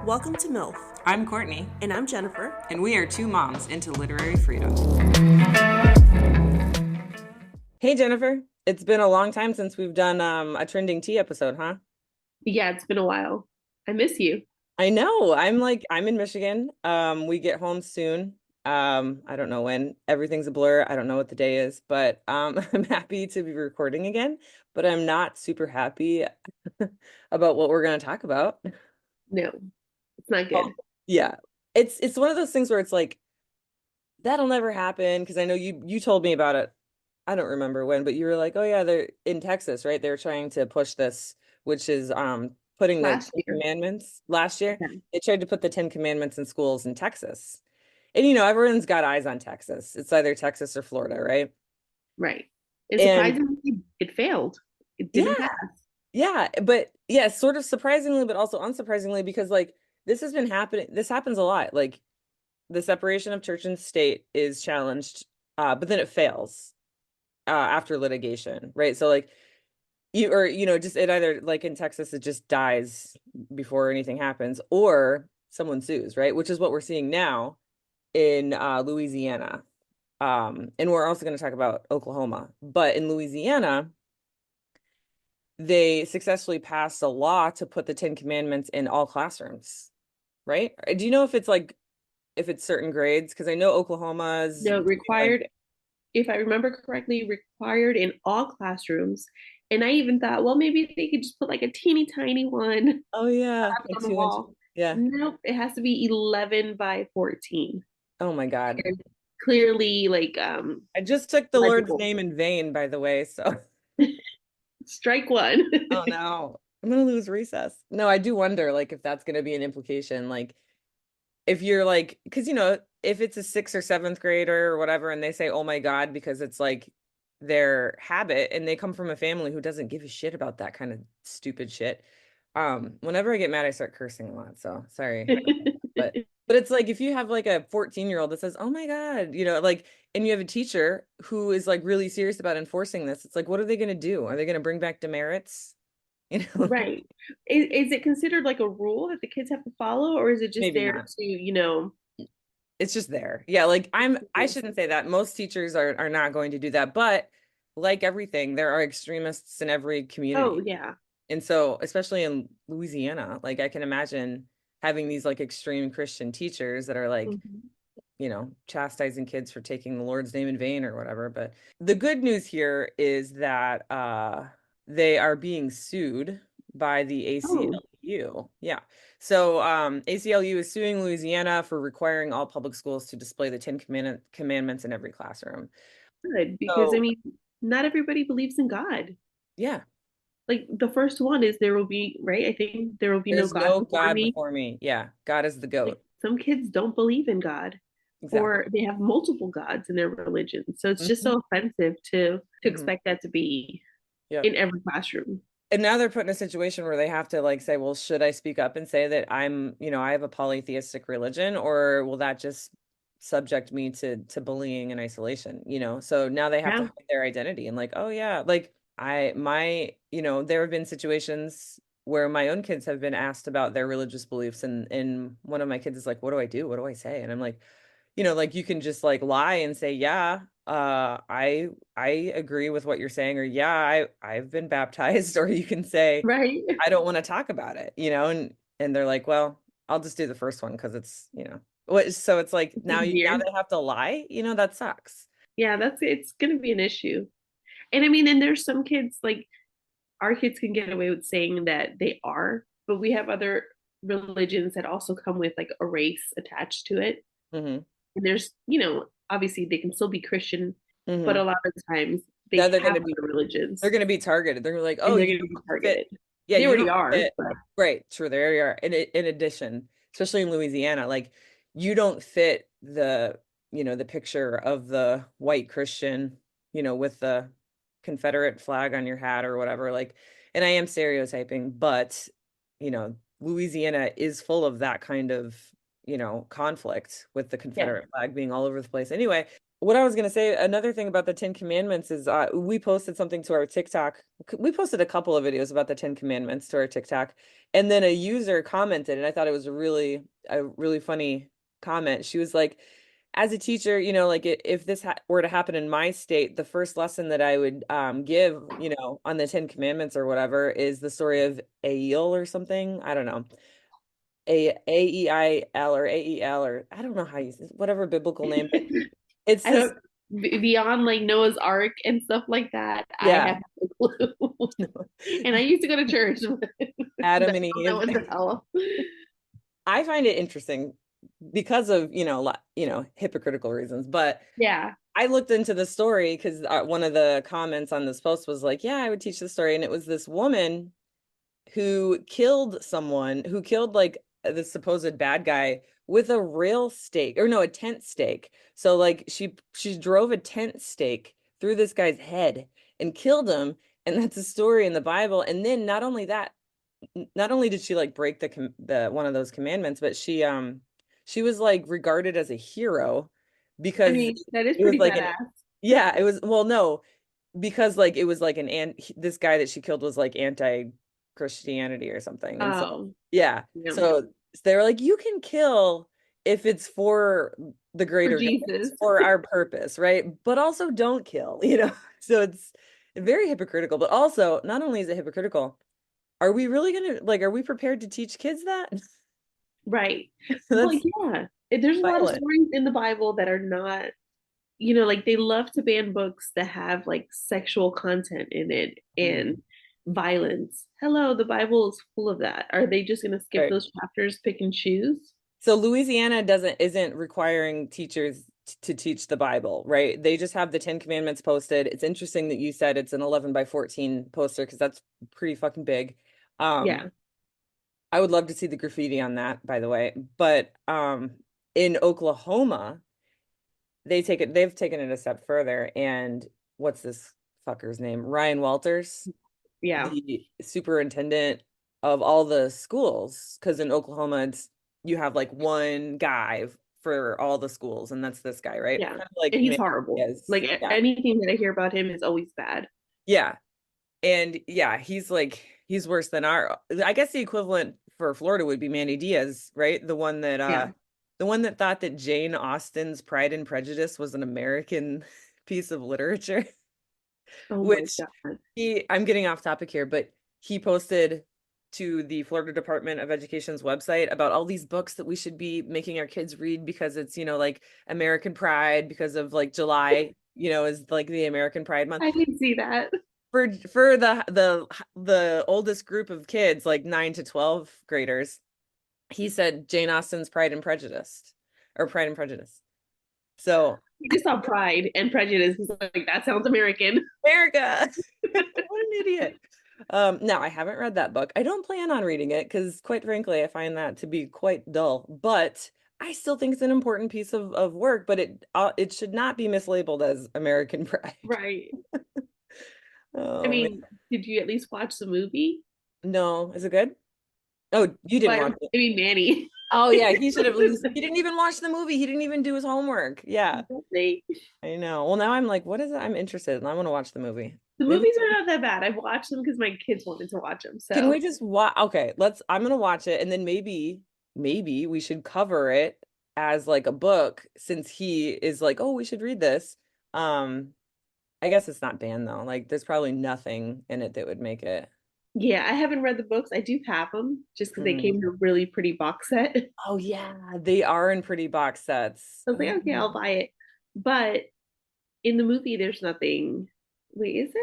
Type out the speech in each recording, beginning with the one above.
Welcome to MILF, I'm Courtney, and I'm Jennifer. and we are two moms into literary freedom. Hey, Jennifer. It's been a long time since we've done a trending tea episode, huh? Yeah, it's been a while. I miss you. I know. I'm in Michigan. We get home soon. I don't know when. Everything's a blur. I don't know what the day is, but I'm happy to be recording again, but I'm not super happy about what we're going to talk about. No, it's not Oh, good. yeah. It's one of those things where it's like that'll never happen because I know you told me about it. I don't remember when, but you were like, "Oh yeah, they're in Texas, right? They're trying to push this, which is putting the Last Ten year. Commandments last year. Yeah. They tried to put the Ten Commandments in schools in Texas. And everyone's got eyes on Texas. It's either Texas or Florida, right? Right. And And surprisingly, it failed. It didn't yeah, pass. yeah, but yeah, sort of surprisingly, but also unsurprisingly, because like this has been happening, this happens a lot. Like the separation of church and state is challenged, but then it fails after litigation, right? So like just it either like in Texas it just dies before anything happens, or someone sues, right? Which is what we're seeing now in Louisiana. And we're also going to talk about Oklahoma, but in Louisiana, they successfully passed a law to put the Ten Commandments in all classrooms, right? Do you know if it's like if it's certain grades? Because I know Oklahoma's No, like, required, if I remember correctly, required in all classrooms. And I even thought, well, maybe they could just put like a teeny tiny one oh yeah, up like on the 2 inches. wall. Yeah. Nope, it has to be 11 by 14. Oh my God. And clearly, like, I just took the Lord's legible. name in vain, by the way. So, Strike one. oh no, I'm gonna lose recess. No, I do wonder, like, if that's gonna be an implication. Like, if you're like, because if it's a sixth or seventh grader or whatever, and they say, "Oh my God," because it's like their habit, and they come from a family who doesn't give a shit about that kind of stupid shit. Whenever I get mad, I start cursing a lot. So sorry. But it's like if you have like a 14-year-old that says, "Oh my God," like, and you have a teacher who is like really serious about enforcing this, it's like, what are they going to do? Are they going to bring back demerits? You know, Right. Is it considered like a rule that the kids have to follow, or is it just maybe there not. to, It's just there. Yeah, like I shouldn't say that. Most teachers are not going to do that, but like everything, there are extremists in every oh, community. yeah. And so, especially in Louisiana, like I can imagine having these like extreme Christian teachers that are like, Mhm. chastising kids for taking the Lord's name in vain or whatever. But the good news here is that they are being sued by the Oh, ACLU. Yeah. So ACLU is suing Louisiana for requiring all public schools to display the Commandments in every classroom. good. Because I So mean, not everybody believes in God. yeah, Like the first one is there will be, right? I think there will be no there's God no before God me. before me. Yeah, God is the Like goat. some kids don't believe in God, Exactly. or they have multiple gods in their religion. So it's just Hmm. so offensive to Hmm. expect that to be Yep. in every classroom. And now they're put in a situation where they have to like say, well, should I speak up and say that I have a polytheistic religion, or will that just subject me to bullying and isolation, So now they have to Yeah. hide their identity and like, oh yeah, like there have been situations where my own kids have been asked about their religious beliefs, and one of my kids is like, what do I do? What do I say? And I'm like, like you can just like lie and say, yeah, I agree with what you're saying, or yeah, I've been baptized, or you can say, Right. I don't want to talk about it, and they're like, well, I'll just do the first one because it's, what, so it's like It's now easier. they have to lie, that sucks. Yeah, it's gonna be an issue. And I mean, and there's some kids like our kids can get away with saying that they are, but we have other religions that also come with like a race attached to it. Hmm. And there's, obviously they can still be Christian, but Hmm. a lot of times Yeah, they they're have gonna be other they're religions gonna be targeted. They're like, oh, and they're you going to be don't fit. targeted. Yeah, They you already don't are, fit. but Right, true. There you are. In addition, especially in Louisiana, like you don't fit the picture of the white Christian, with the Confederate flag on your hat or whatever. Like, and I am stereotyping, but Louisiana is full of that kind of, conflict with the yeah. Confederate flag being all over the place. Anyway, what I was gonna say, another thing about the Ten Commandments is we posted something to our TikTok. We posted a couple of videos about the Ten Commandments to our TikTok, and then a user commented, and I thought it was a really funny comment. She was like, as a teacher, like if this ha were to happen in my state, the first lesson that I would give, on the Ten Commandments or whatever is the story of Ael or something. I don't know. Aeil or Ael or I don't know how you whatever biblical name, but it's I this. don't beyond like Noah's Ark and stuff like that. I Yeah. have no clue. And I used to go to church, but Adam that's and all that Eve. was the hell. I find it interesting because of, hypocritical reasons. But Yeah. I looked into the story because one of the comments on this post was like, yeah, I would teach the story. And it was this woman who killed someone, who killed like the supposed bad guy with a rail stake, or no, a tent stake. So like she drove a tent stake through this guy's head and killed him. And that's a story in the Bible. And then not only that, not only did she like break the one of those commandments, but she was like regarded as a hero I because mean, that is it was pretty like an badass. yeah, it was well no, because like it was like this guy that she killed was like anti-Christianity or something. And so Oh, yeah, yeah. so they were like you can kill if it's for the For greater good, Jesus. it's for our purpose, right? But also don't kill, So it's very hypocritical, but also not only is it hypocritical, are we really gonna like, are we prepared to teach kids that? Right. Well, That's yeah. There's a lot of violent. stories in the Bible that are not, like they love to ban books that have like sexual content in it Mm, and violence. Hello, the Bible is full of that. Are they just going to skip right. those chapters, pick and choose? So Louisiana isn't requiring teachers to teach the Bible, right? They just have the Ten Commandments posted. It's interesting that you said it's an 11 by 14 poster because that's pretty fucking big. Um, Yeah. I would love to see the graffiti on that, by the way. But in Oklahoma, they've taken it a step further. And what's this fucker's name? Ryan Walters, Yeah. the superintendent of all the schools, because in Oklahoma you have like one guy for all the schools, and that's this guy, right? Yeah. Kind of like And he's Manny horrible. Diaz. Like Yeah. anything that I hear about him is always bad. Yeah. And yeah, he's worse than I guess the equivalent for Florida would be Manny Diaz, right? Yeah. The one that thought that Jane Austen's Pride and Prejudice was an American piece of literature, Oh my which God. I'm getting off topic here, but he posted to the Florida Department of Education's website about all these books that we should be making our kids read because it's, like American Pride because of like July, is like the American Pride month. I didn't see that. For the oldest group of kids, like 9 to 12 graders, he said Jane Austen's Pride and Prejudice or Pride and Prejudice. So He just saw Pride and Prejudice. He's like, that sounds American. America. What an idiot. No, I haven't read that book. I don't plan on reading it because, quite frankly, I find that to be quite dull. But I still think it's an important piece of work. But it should not be mislabeled as American Pride. Right. I Oh man, mean, did you at least watch the movie? no, is it good? Oh, you didn't But watch it. I mean, Manny. Oh yeah, he should have at least. He didn't even watch the movie. He didn't even do his homework. Yeah, They, I know. Well, now I'm like, what is it? I'm interested, and I want to watch the movie. the Maybe. movies are not that bad. I've watched them because my kids wanted to watch them. Can we So just watch? Okay, I'm gonna watch it, and then maybe we should cover it as like a book since he is like, oh, we should read this. Um, I guess it's not banned though. Like, there's probably nothing in it that would make it. yeah, I haven't read the books. I do have them just because they Mm. came in a really pretty box set. So Oh yeah, they are in pretty box sets. I was like, Oh. okay, I'll buy it. But in the movie, there's nothing. Wait, is there?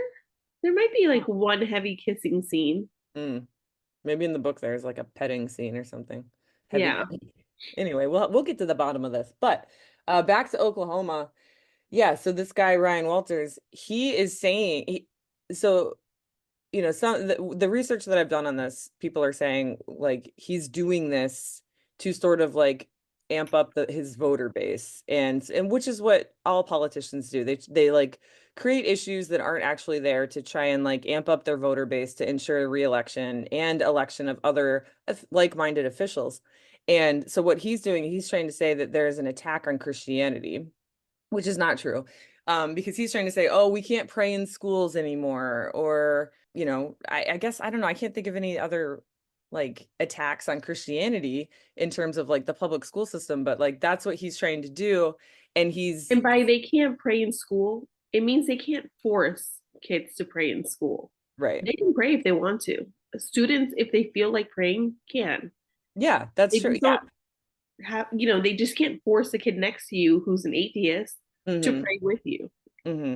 There might be like one heavy kissing scene. Mm. Maybe in the book there's like a petting scene or something. Heavy. Yeah. Anyway, we'll get to the bottom of this. But back to Oklahoma. Yeah, so this guy Ryan Walters, he is saying so some the research that I've done on this, people are saying like he's doing this to sort of like amp up his voter base, and which is what all politicians do. They like create issues that aren't actually there to try and like amp up their voter base to ensure reelection and election of other like-minded officials. And so what he's doing, he's trying to say that there is an attack on Christianity, which is not true. Because he's trying to say, oh, we can't pray in schools anymore, or, I guess I don't know, I can't think of any other like attacks on Christianity in terms of like the public school system, but like that's what he's trying to do. And he's And by they can't pray in school, it means they can't force kids to pray in school. right. They can pray if they want to. Students, if they feel like praying, can. Yeah, that's They true. just Yeah. don't have, they just can't force the kid next to you who's an atheist to Hmm. pray with you. Hmm.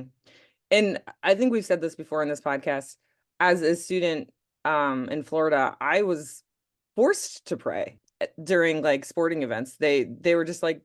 And I think we've said this before in this podcast. As a student in Florida, I was forced to pray during like sporting events. They were just like,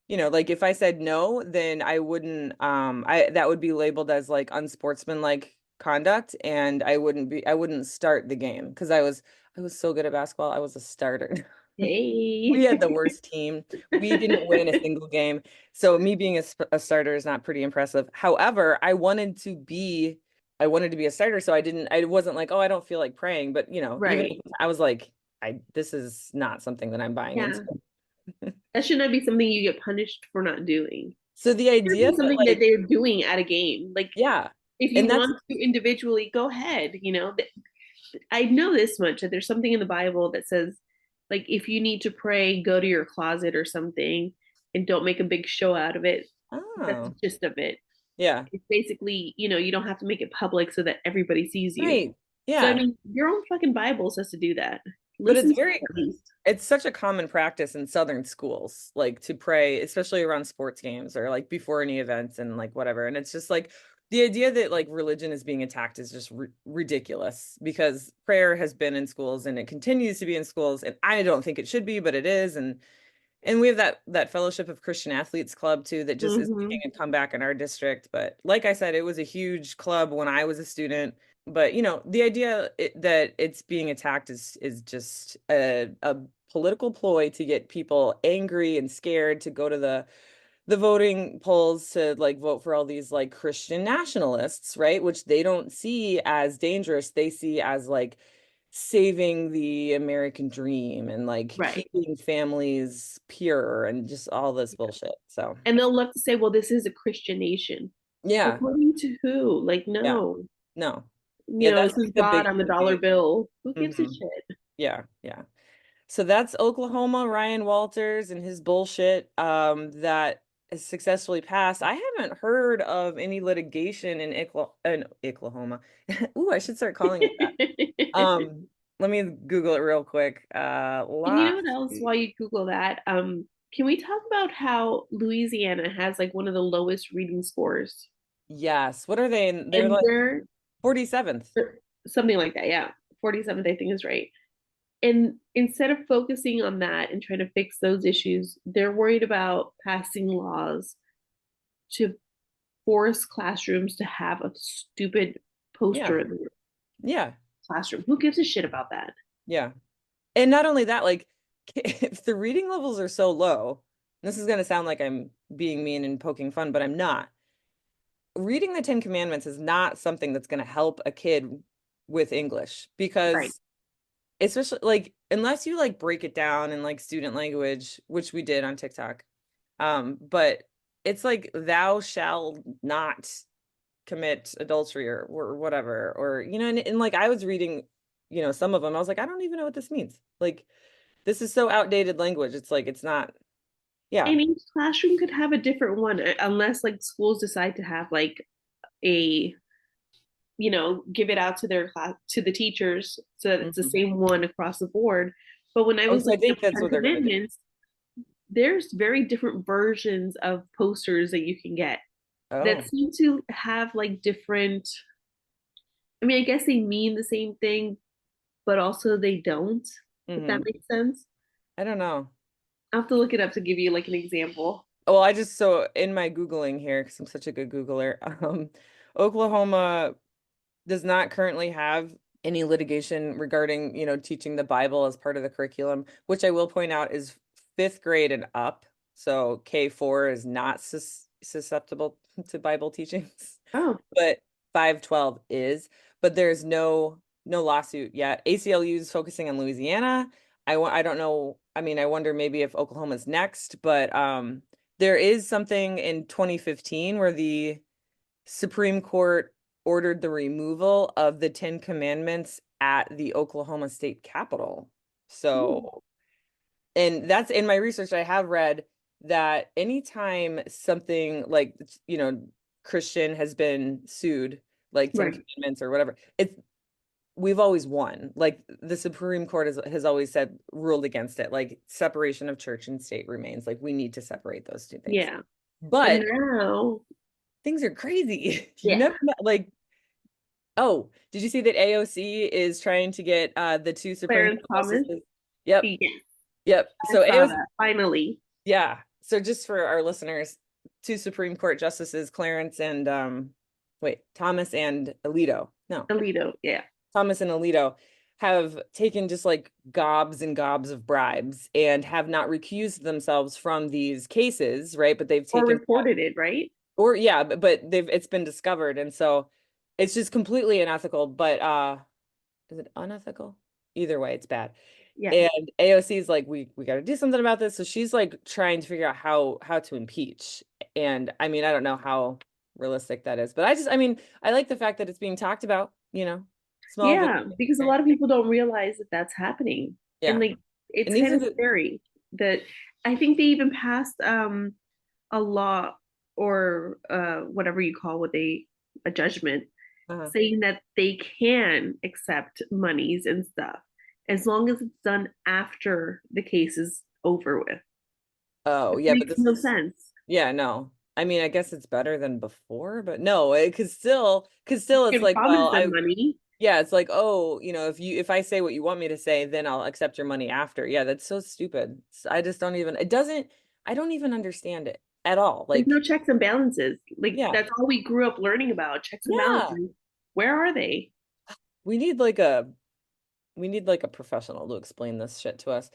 like if I said no, then I wouldn't I that would be labeled as like unsportsmanlike conduct, and I wouldn't start the game because I was so good at basketball. I was a starter. We Hey. had the worst team. We didn't win a single game. So me being a starter is not pretty impressive. However, I wanted to be a starter, so I wasn't like, oh, I don't feel like praying, but even Right. I was like, this is not something that I'm buying into. Yeah. That should not be something you get punished for not doing. So the It should idea be that something that like, they're doing at a game. Like yeah, if you and that's want to individually, go ahead. I know this much that there's something in the Bible that says, like, if you need to pray, go to your closet or something and don't make a big show out of it. That's the oh, gist of it. yeah, It's basically, you don't have to make it public so that everybody sees you. right. So, I Yeah. mean, your own fucking Bible says to do that. But Listen to it at least. it's such a common practice in Southern schools, like to pray, especially around sports games or like before any events and like whatever. And it's just like the idea that like religion is being attacked is just ridiculous because prayer has been in schools and it continues to be in schools. And I don't think it should be, but it is. And we have that Fellowship of Christian Athletes Club too that just is Mm-hmm. making a comeback in our district. But like I said, it was a huge club when I was a student. But the idea that it's being attacked is just a political ploy to get people angry and scared to go to the voting polls to like vote for all these like Christian nationalists, right? Which they don't see as dangerous. They see as like saving the American dream and like Right. keeping families pure and just all this bullshit. So, And they'll love to say, well, this is a Christian nation. yeah, According to who? Like, yeah, no. no. Yeah, This that's is like the God big on the dollar debate. bill. Who gives a Hmm. shit? Yeah, yeah. So that's Oklahoma, Ryan Walters and his bullshit that has successfully passed. I haven't heard of any litigation in Oklahoma. Ooh, I should start calling it that. Let me Google it real quick. And you know what else? Lawsuit. While you Google that, can we talk about how Louisiana has like one of the lowest reading scores? Yes. What are they in? They're And like they're 47th. something like that. Yeah. 47th, I think is right. And instead of focusing on that and trying to fix those issues, they're worried about passing laws to force classrooms to have a stupid Yeah. poster in the Yeah. classroom. Who gives a shit about that? Yeah. And not only that, like if the reading levels are so low, this is going to sound like I'm being mean and poking fun, but I'm not. Reading the Ten Commandments is not something that's going to help a kid with English Right. because especially like unless you like break it down in like student language, which we did on TikTok. But it's like thou shall not commit adultery or whatever, or and like I was reading, some of them, I was like, I don't even know what this means. Like this is so outdated language. It's like it's not, yeah. And each classroom could have a different one unless like schools decide to have like a give it out to their class to the teachers so that it's the Mhm. same one across the board. But when I Oh, was so I looking at think the that's Ten what they're gonna do. Commandments, there's very different versions of posters that you can get that Oh. seem to have like different. I mean, I guess they mean the same thing, but also they don't, if that Hmm. makes sense. I don't know. I'll have to look it up to give you like an example. Well, I just so in my Googling here, because I'm such a good Googler, Oklahoma does not currently have any litigation regarding, teaching the Bible as part of the curriculum, which I will point out is fifth grade and up. So K4 is not susceptible to Bible teachings, Oh, but 512 is. But there's no lawsuit yet. ACLU is focusing on Louisiana. I don't know. I mean, I wonder maybe if Oklahoma's next, but there is something in 2015 where the Supreme Court ordered the removal of the Ten Commandments at the Oklahoma State Capitol. Ooh, So, and that's in my research, I have read that anytime something like, Christian has been sued, like Ten right. Commandments or whatever, we've always won. Like the Supreme Court has always said, ruled against it. Like separation of church and state remains. Like we need to separate those two things. Yeah. But But now, things are crazy. You yeah, never know. Like, oh, did you see that AOC is trying to get the two Supreme Clarence Court Thomas. justices? Yep. Yes, Yep. I So saw AOC, that finally. yeah. So just for our listeners, two Supreme Court justices, Clarence and Thomas and Alito. No, Alito, yeah. Thomas and Alito have taken just like gobs and gobs of bribes and have not recused themselves from these cases, right? But they've Or taken, reported it, right? or yeah, but it's been discovered, and so it's just completely unethical. But is it unethical? Either way, it's bad. Yeah. And AOC is like, we got to do something about this. So she's like trying to figure out how to impeach. And I mean, I don't know how realistic that is, but I mean, I like the fact that it's being talked about, small Yeah, victory. because a lot of people don't realize that that's happening. And Yeah. like And it's these kind are of the, scary that I think they even passed a law or whatever you call what they a judgment uh saying that they can accept monies and stuff as long as it's done after the case is over with. oh, It yeah, but makes this no is, sense. yeah, no. I mean, I guess it's better than before, but no, it could still, You it's can like, promise well, them money. yeah, it's like, oh, if I say what you want me to say, then I'll accept your money after. Yeah, that's so stupid. I just don't even, I don't even understand it at all. There's no Like, checks and balances. Like yeah, that's all we grew up learning about, checks and yeah, balances. Where are they? we need like a, we need like a professional to explain this shit to us.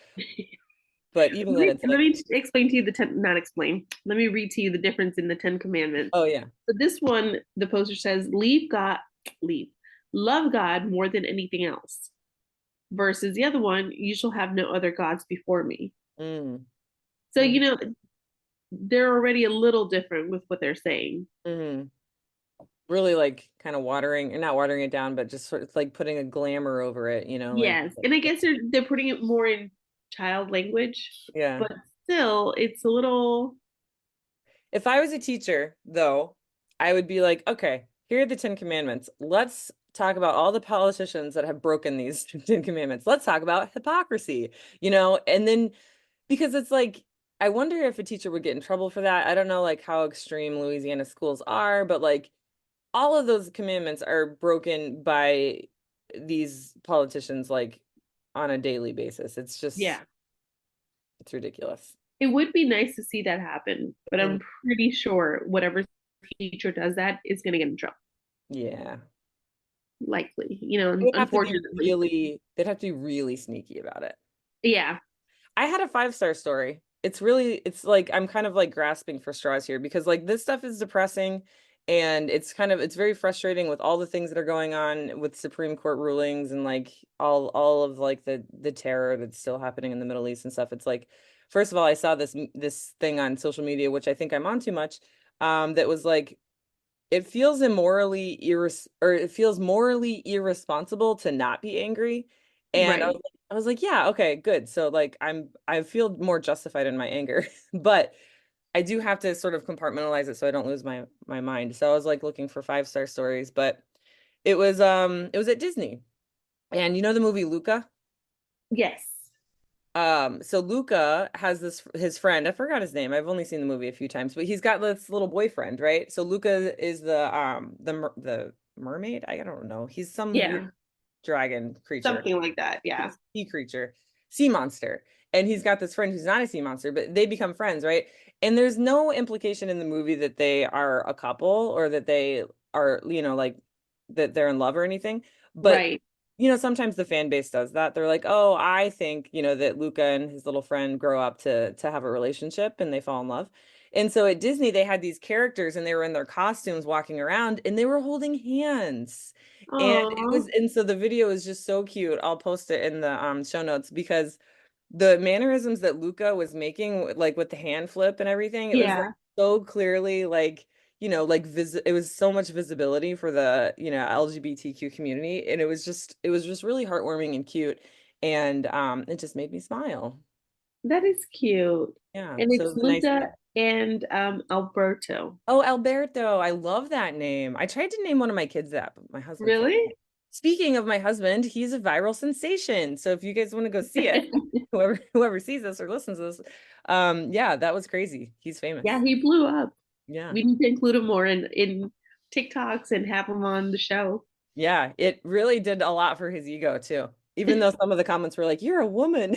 But even then, it's Let like, me explain to you the ten, not explain. Let me read to you the difference in the Ten Commandments. oh yeah, So this one, the poster says, "Leave God, leave, love God more than anything else." Versus the other one, "You shall have no other gods before me." mm, So mm, they're already a little different with what they're saying. mm. Really like kind of watering, and not watering it down, but just sort of like putting a glamour over it, like, Yes, and I guess they're putting it more in child language, yeah. but still, it's a little. If I was a teacher, though, I would be like, okay, here are the Ten Commandments. Let's talk about all the politicians that have broken these Ten Commandments. Let's talk about hypocrisy, and then because it's like, I wonder if a teacher would get in trouble for that. I don't know like how extreme Louisiana schools are, but like all of those commandments are broken by these politicians like on a daily basis. It's just, Yeah, it's ridiculous. it would be nice to see that happen, but Mm, I'm pretty sure whatever teacher does that is going to get in trouble. yeah. Likely, It would have to be unfortunately. they'd have to be really sneaky about it. Yeah, I had a 5-star story. It's like I'm kind of like grasping for straws here because like this stuff is depressing and it's very frustrating with all the things that are going on with Supreme Court rulings and like all of like the terror that's still happening in the Middle East and stuff. It's like, first of all, I saw this thing on social media, which I think I'm on too much, that was like, it feels morally irresponsible to not be angry. And right. I was like, yeah, okay, good. So like I feel more justified in my anger, but I do have to sort of compartmentalize it so I don't lose my mind. So I was like looking for 5-star stories, but it was at Disney. And you know the movie Luca? Yes. So Luca has his friend, I forgot his name. I've only seen the movie a few times, but he's got this little boyfriend, right? So Luca is the mermaid. I don't know. He's some weird Yeah. dragon creature, Something like that. Yeah. sea creature, sea monster. And he's got this friend who's not a sea monster, but they become friends, right? And there's no implication in the movie that they are a couple or that they are, like that they're in love or anything. But Right. sometimes the fan base does that. They're like, "Oh, I think, that Luca and his little friend grow up to have a relationship and they fall in love." And so at Disney, they had these characters and they were in their costumes walking around and they were holding hands. And Oh, so the video is just so cute. I'll post it in the show notes because the mannerisms that Luca was making, like with the hand flip and everything, it was like Yeah, so clearly like, like it was so much visibility for the, LGBTQ community. And it was just really heartwarming and cute. And it just made me smile. that is cute. Yeah. And So it it's was a nice Luca gift. and Alberto. Oh, Alberto. I love that name. I tried to name one of my kids that, but my husband said, Really? speaking of my husband, he's a viral sensation. So if you guys want to go see it, whoever sees this or listens to this, yeah, that was crazy. He's famous. Yeah, he blew up. Yeah. We need to include him more in TikToks and have him on the show. Yeah, it really did a lot for his ego too. Even though some of the comments were like, "You're a woman."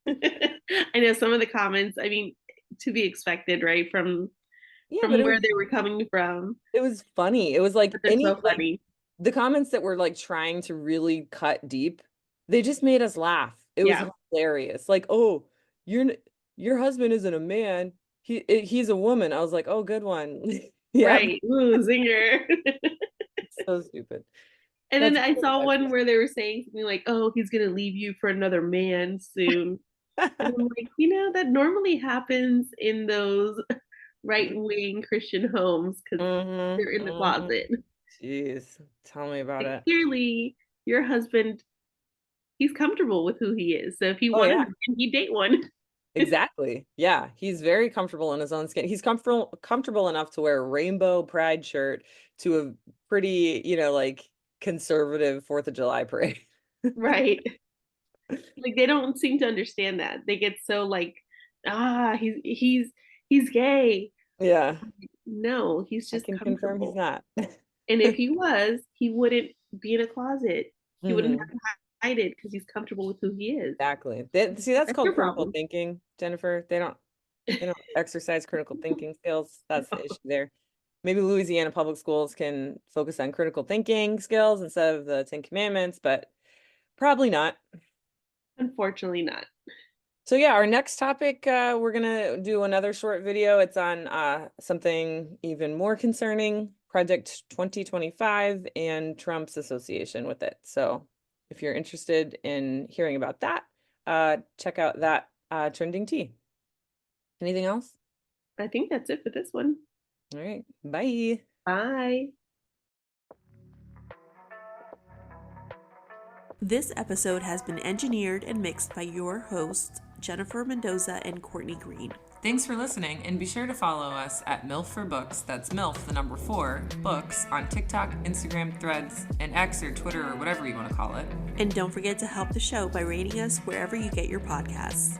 I know some of the comments, I mean, to be expected, right? Yeah, but From where they were coming from. it was funny. It was like But they're so funny. the comments that were like trying to really cut deep, they just made us laugh. It was Yeah, hilarious. Like, "Oh, your husband isn't a man. He's a woman." I was like, "Oh, good one." Yeah, right. Ooh, zinger. so stupid. And then That's I saw one where they were saying something like, "Oh, he's gonna leave you for another man soon." And I'm like, that normally happens in those right-wing Christian homes because they're in the Mm-hmm. closet. Jeez, tell me about Like, it. clearly, your husband, he's comfortable with who he is. So if he Oh wanted yeah. a man, he'd date one. Exactly. Yeah, he's very comfortable in his own skin. He's comfortable enough to wear a rainbow pride shirt to a pretty, like conservative 4th of July parade. Right. Like they don't seem to understand that. They get so like, he's gay. Yeah, No, he's I just can confirm he's comfortable. not. And if he was, he wouldn't be in a closet. He wouldn't have Hmm. to hide it because he's comfortable with who he is. Exactly. See, that's That's called your critical problem. thinking, Jennifer. They don't exercise critical thinking skills. That's the issue there. Maybe Louisiana public schools can focus on critical thinking skills instead of the Ten Commandments, but probably not. Unfortunately, not. So yeah, our next topic, we're gonna do another short video. It's on something even more concerning, Project 2025 and Trump's association with it. So if you're interested in hearing about that, check out that trending tea. Anything else? I think that's it for this one. All right, bye. Bye. This episode has been engineered and mixed by your hosts, Jennifer Mendoza and Courtney Green. Thanks for listening, and be sure to follow us at MILF for Books. That's MILF, the number 4, books on TikTok, Instagram, Threads, and X or Twitter or whatever you want to call it. And don't forget to help the show by rating us wherever you get your podcasts.